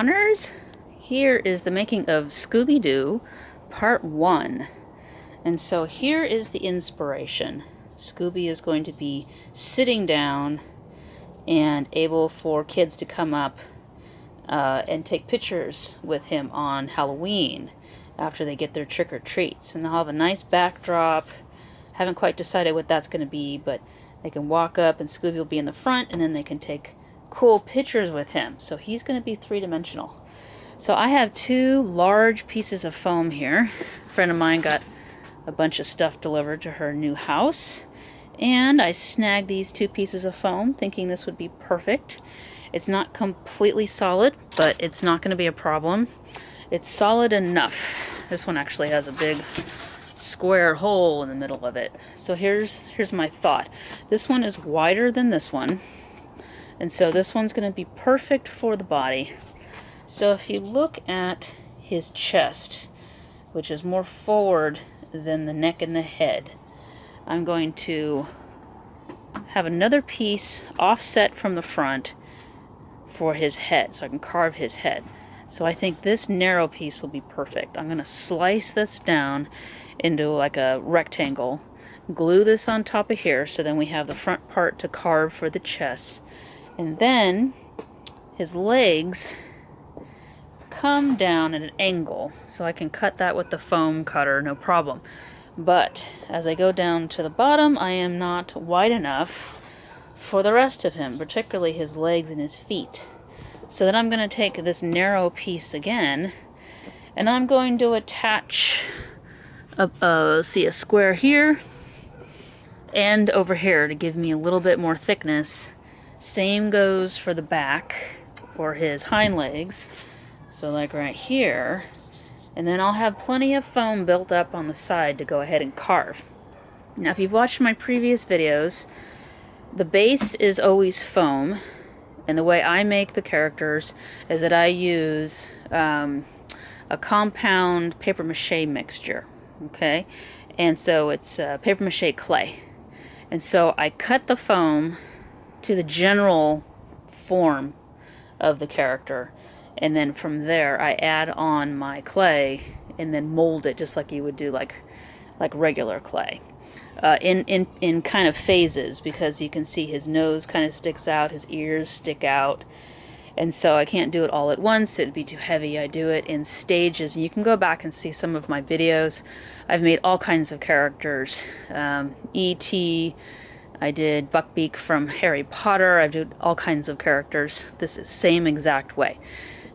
Haunters, here is the making of Scooby Doo Part 1. And so here is the inspiration. Scooby is going to be sitting down and able for kids to come up and take pictures with him on Halloween after they get their trick-or-treats. And they'll have a nice backdrop. Haven't quite decided what that's going to be, but they can walk up and Scooby will be in the front, and then they can take cool pictures with him. So he's going to be three-dimensional. So I have two large pieces of foam here. A friend of mine got a bunch of stuff delivered to her new house, and I snagged these two pieces of foam thinking this would be perfect. It's not completely solid, but it's not going to be a problem. It's solid enough. This one actually has a big square hole in the middle of it. So here's my thought. This one is wider than this one, and so this one's going to be perfect for the body. So if you look at his chest, which is more forward than the neck and the head, I'm going to have another piece offset from the front for his head, so I can carve his head. So I think this narrow piece will be perfect. I'm going to slice this down into like a rectangle, glue this on top of here, so then we have the front part to carve for the chest, and then his legs come down at an angle, so I can cut that with the foam cutter, no problem. But as I go down to the bottom, I am not wide enough for the rest of him, particularly his legs and his feet. So then I'm going to take this narrow piece again, and I'm going to attach a square here and over here to give me a little bit more thickness. Same goes for the back, for his hind legs. So like right here, and then I'll have plenty of foam built up on the side to go ahead and carve. Now if you've watched my previous videos, the base is always foam, and the way I make the characters is that I use a compound paper mache mixture, okay? And so it's paper mache clay. And so I cut the foam to the general form of the character, and then from there I add on my clay and then mold it just like you would do like regular clay, in kind of phases, because you can see his nose kind of sticks out, his ears stick out, and so I can't do it all at once. It'd be too heavy. I do it in stages, and you can go back and see some of my videos. I've made all kinds of characters. E.T., I did Buckbeak from Harry Potter. I've done all kinds of characters this is same exact way.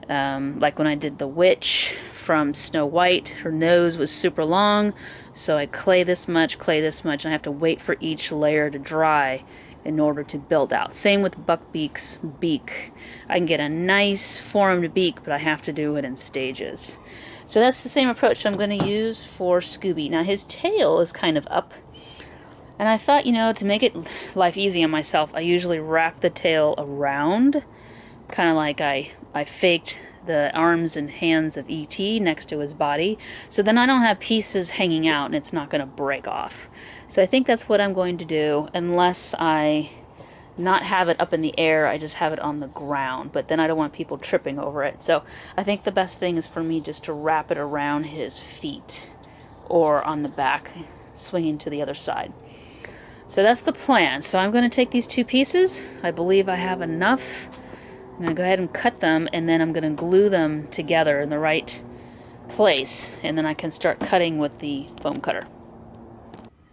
Like when I did the witch from Snow White, her nose was super long, so I clay this much, and I have to wait for each layer to dry in order to build out. Same with Buckbeak's beak. I can get a nice formed beak, but I have to do it in stages. So that's the same approach I'm going to use for Scooby. Now his tail is kind of up, and I thought, you know, to make it life easy on myself, I usually wrap the tail around, kind of like I faked the arms and hands of E.T. next to his body, so then I don't have pieces hanging out and it's not going to break off. So I think that's what I'm going to do, unless I not have it up in the air, I just have it on the ground, but then I don't want people tripping over it. So I think the best thing is for me just to wrap it around his feet or on the back, swinging to the other side. So that's the plan. So I'm going to take these two pieces. I believe I have enough. I'm going to go ahead and cut them, and then I'm going to glue them together in the right place, and then I can start cutting with the foam cutter.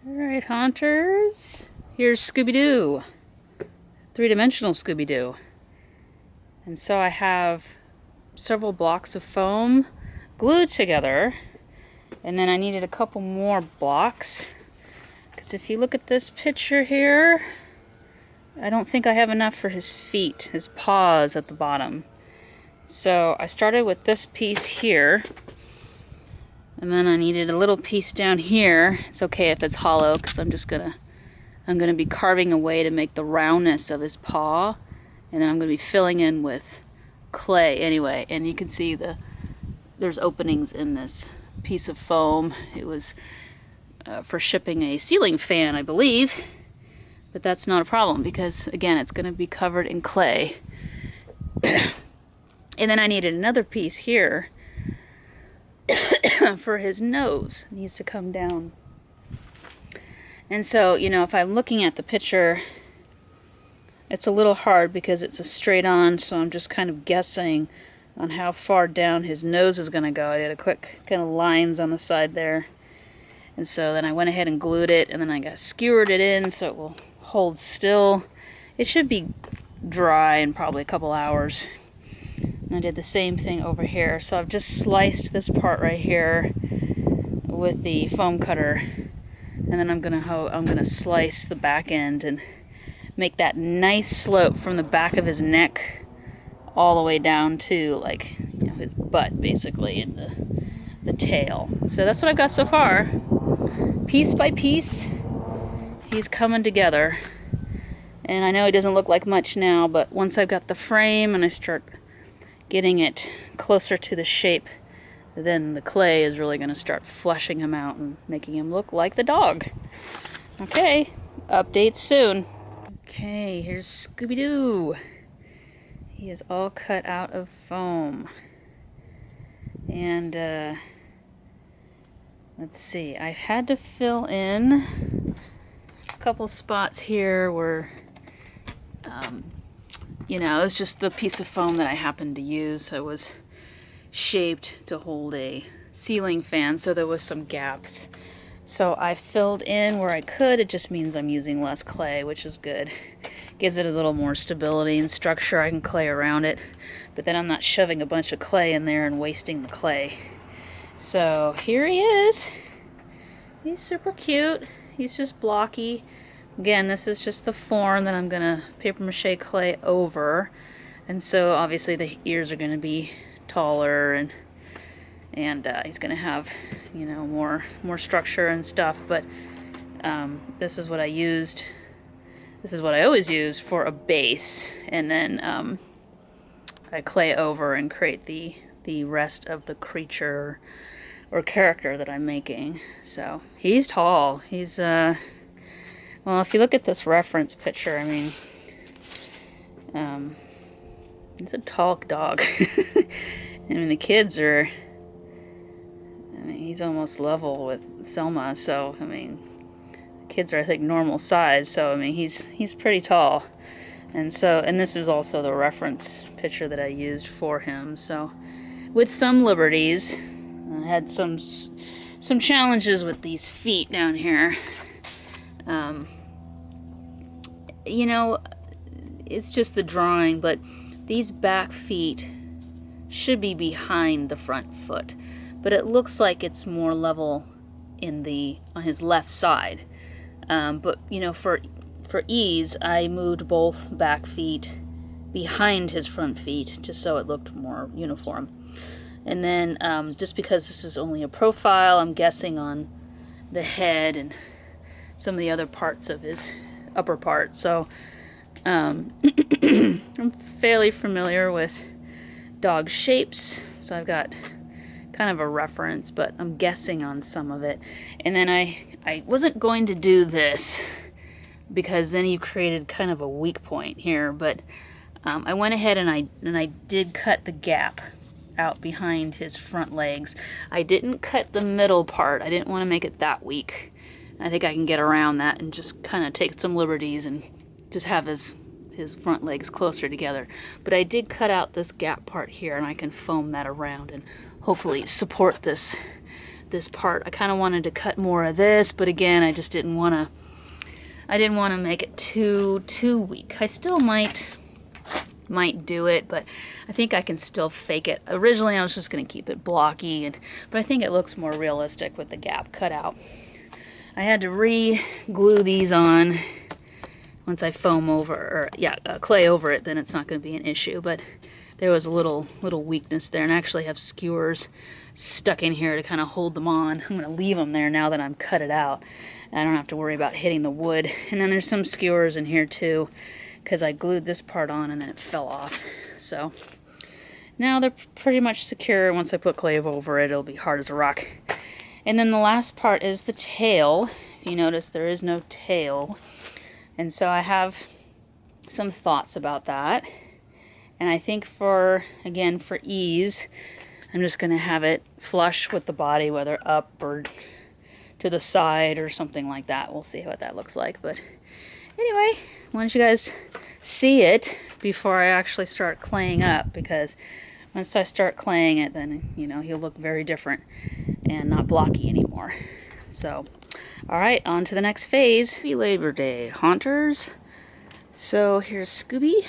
Alright, Haunters, here's Scooby-Doo, three-dimensional Scooby-Doo. And so I have several blocks of foam glued together, and then I needed a couple more blocks, because if you look at this picture here, I don't think I have enough for his feet, his paws at the bottom. So I started with this piece here, and then I needed a little piece down here. It's okay if it's hollow, because I'm gonna be carving away to make the roundness of his paw, and then I'm gonna be filling in with clay anyway. And you can see there's openings in this piece of foam. It was for shipping a ceiling fan, I believe. But that's not a problem, because again, it's going to be covered in clay. And then I needed another piece here for his nose. It needs to come down. And so, you know, if I'm looking at the picture, it's a little hard because it's a straight on, so I'm just kind of guessing on how far down his nose is going to go. I did a quick kind of lines on the side there. And so then I went ahead and glued it, and then I got skewered it in so it will hold still. It should be dry in probably a couple hours. And I did the same thing over here. So I've just sliced this part right here with the foam cutter, and then I'm gonna slice the back end and make that nice slope from the back of his neck all the way down to, like, you know, his butt basically, and the tail. So that's what I've got so far. Piece by piece, he's coming together. And I know it doesn't look like much now, but once I've got the frame and I start getting it closer to the shape, then the clay is really going to start fleshing him out and making him look like the dog. Okay, updates soon. Okay, here's Scooby Doo. He is all cut out of foam. And let's see, I've had to fill in a couple spots here where you know, it's just the piece of foam that I happened to use. So it was shaped to hold a ceiling fan, so there was some gaps. So I filled in where I could. It just means I'm using less clay, which is good. Gives it a little more stability and structure. I can clay around it, but then I'm not shoving a bunch of clay in there and wasting the clay. So here he is. He's super cute. He's just blocky. Again, this is just the form that I'm gonna paper mache clay over, and so obviously the ears are gonna be taller, and he's gonna have, you know, more structure and stuff. But this is what I used. This is what I always use for a base, and then I clay over and create the rest of the creature or character that I'm making. So he's tall. He's well, if you look at this reference picture, I mean, he's a tall dog. I mean, the kids are, I mean, he's almost level with Selma, so, I mean, kids are, I think, normal size, so, I mean, he's pretty tall. And so, and this is also the reference picture that I used for him, so, with some liberties. I had some challenges with these feet down here. You know, it's just the drawing, but these back feet should be behind the front foot, but it looks like it's more level on his left side. But you know, for ease, I moved both back feet behind his front feet just so it looked more uniform. And then just because this is only a profile, I'm guessing on the head and some of the other parts of his upper part. So I'm fairly familiar with dog shapes, so I've got kind of a reference, but I'm guessing on some of it. And then I wasn't going to do this because then you created kind of a weak point here, but I went ahead and I did cut the gap out behind his front legs. I didn't cut the middle part. I didn't want to make it that weak. I think I can get around that and just kind of take some liberties and just have his front legs closer together. But I did cut out this gap part here, and I can foam that around and hopefully support this part. I kind of wanted to cut more of this, but again, I just didn't want to make it too weak. I still might do it, but I think I can still fake it. Originally, I was just going to keep it blocky, but I think it looks more realistic with the gap cut out. I had to re-glue these on once I foam over, or clay over it, then it's not going to be an issue. But there was a little weakness there, and I actually have skewers stuck in here to kind of hold them on. I'm going to leave them there now that I'm cut it out. And I don't have to worry about hitting the wood. And then there's some skewers in here too, because I glued this part on and then it fell off. So now they're pretty much secure. Once I put clay over it, it'll be hard as a rock. And then the last part is the tail. If you notice, there is no tail. And so I have some thoughts about that. And I think again, for ease, I'm just going to have it flush with the body, whether up or to the side or something like that. We'll see what that looks like. But anyway, why don't you guys see it before I actually start claying up, because once I start claying it, then, you know, he'll look very different and not blocky anymore. So, all right, on to the next phase. Happy Labor Day, haunters. So here's Scooby.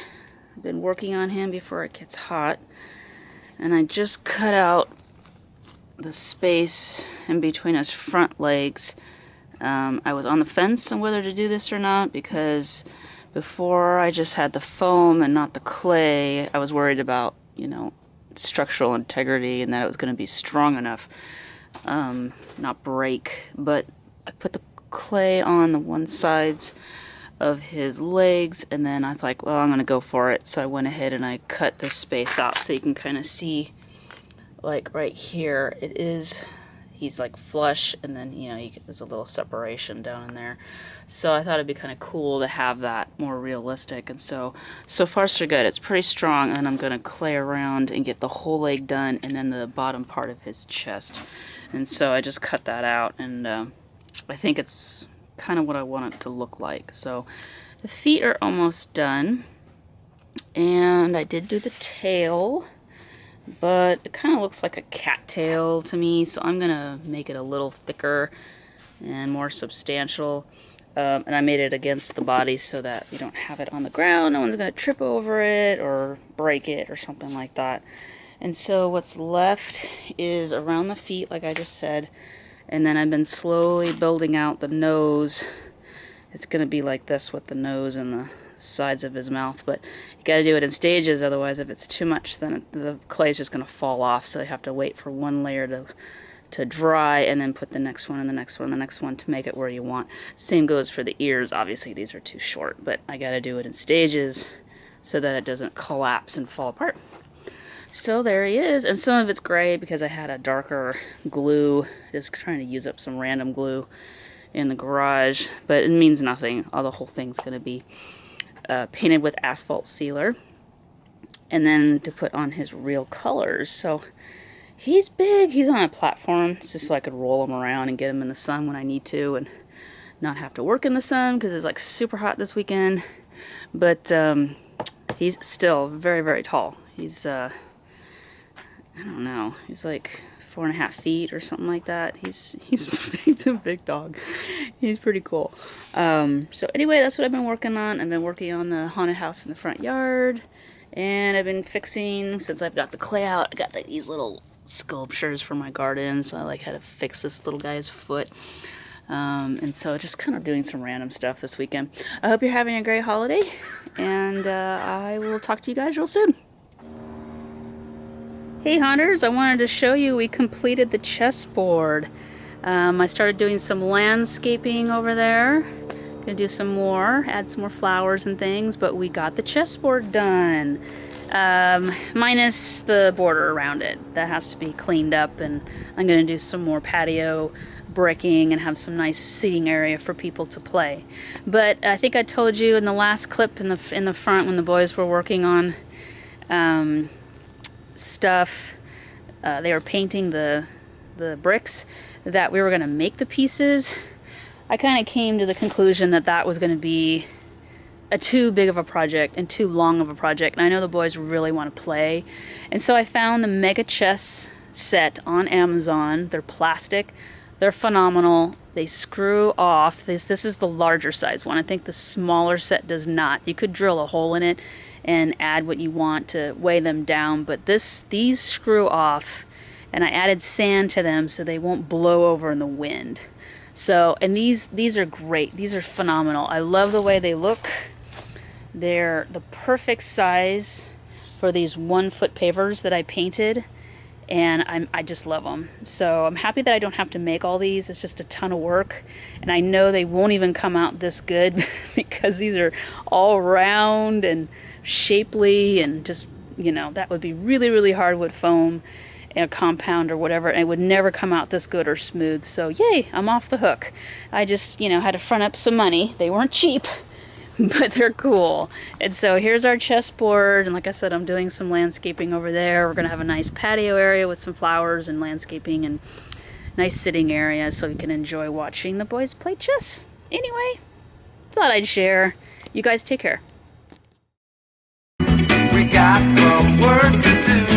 I've been working on him before it gets hot. And I just cut out the space in between his front legs. I was on the fence on whether to do this or not, because before I just had the foam and not the clay, I was worried about, you know, structural integrity and that it was going to be strong enough, not break. But I put the clay on the one sides of his legs, and then I thought, well, I'm going to go for it. So I went ahead and I cut this space out so you can kind of see, like right here, he's like flush, and then, you know, there's a little separation down in there. So I thought it'd be kind of cool to have that more realistic. And so far so good. It's pretty strong, and I'm going to clay around and get the whole leg done, and then the bottom part of his chest. And so I just cut that out, and I think it's kind of what I want it to look like. So the feet are almost done, and I did do the tail, but it kind of looks like a cat tail to me, so I'm gonna make it a little thicker and more substantial. And I made it against the body so that we don't have it on the ground. No one's gonna trip over it or break it or something like that. And so what's left is around the feet, like I just said, and then I've been slowly building out the nose. It's gonna be like this with the nose and the sides of his mouth, but you got to do it in stages, otherwise if it's too much then the clay is just going to fall off. So you have to wait for one layer to dry, and then put the next one and the next one and the next one to make it where you want. Same goes for the ears. Obviously these are too short, but I got to do it in stages so that it doesn't collapse and fall apart. So there he is, and some of it's gray because I had a darker glue, just trying to use up some random glue in the garage, but it means nothing. The whole thing's going to be painted with asphalt sealer, and then to put on his real colors. So he's big, he's on a platform. It's just so I could roll him around and get him in the sun when I need to, and not have to work in the sun because it's like super hot this weekend. But he's still very, very tall. He's I don't know, he's like 4.5 feet or something like that. He's a big dog. He's pretty cool. So anyway, that's what I've been working on. I've been working on the haunted house in the front yard, and I've been fixing, since I've got the clay out, I got these little sculptures for my garden, so I like had to fix this little guy's foot. And so just kind of doing some random stuff this weekend. I hope you're having a great holiday, and I will talk to you guys real soon. Hey hunters, I wanted to show you we completed the chessboard. I started doing some landscaping over there. Gonna do some more, add some more flowers and things, but we got the chessboard done. Minus the border around it. That has to be cleaned up, and I'm gonna do some more patio bricking and have some nice seating area for people to play. But I think I told you in the last clip in the front when the boys were working on stuff, they were painting the bricks, that we were going to make the pieces. I kind of came to the conclusion that that was going to be too big of a project and too long of a project, and I know the boys really want to play. And so I found the Mega Chess set on Amazon. They're plastic, they're phenomenal, they screw off. This is the larger size one. I think the smaller set does not. You could drill a hole in it and add what you want to weigh them down, but these screw off, and I added sand to them so they won't blow over in the wind. So, and these are great. These are phenomenal. I love the way they look. They're the perfect size for these 1-foot pavers that I painted, and I just love them. So I'm happy that I don't have to make all these. It's just a ton of work, and I know they won't even come out this good because these are all round and shapely, and just, you know, that would be really, really hardwood foam and a compound or whatever, and it would never come out this good or smooth. So yay, I'm off the hook. I just, you know, had to front up some money. They weren't cheap, but they're cool. And so here's our chessboard, and like I said, I'm doing some landscaping over there. We're gonna have a nice patio area with some flowers and landscaping and nice sitting area so we can enjoy watching the boys play chess. Anyway, thought I'd share. You guys take care. We got some work to do.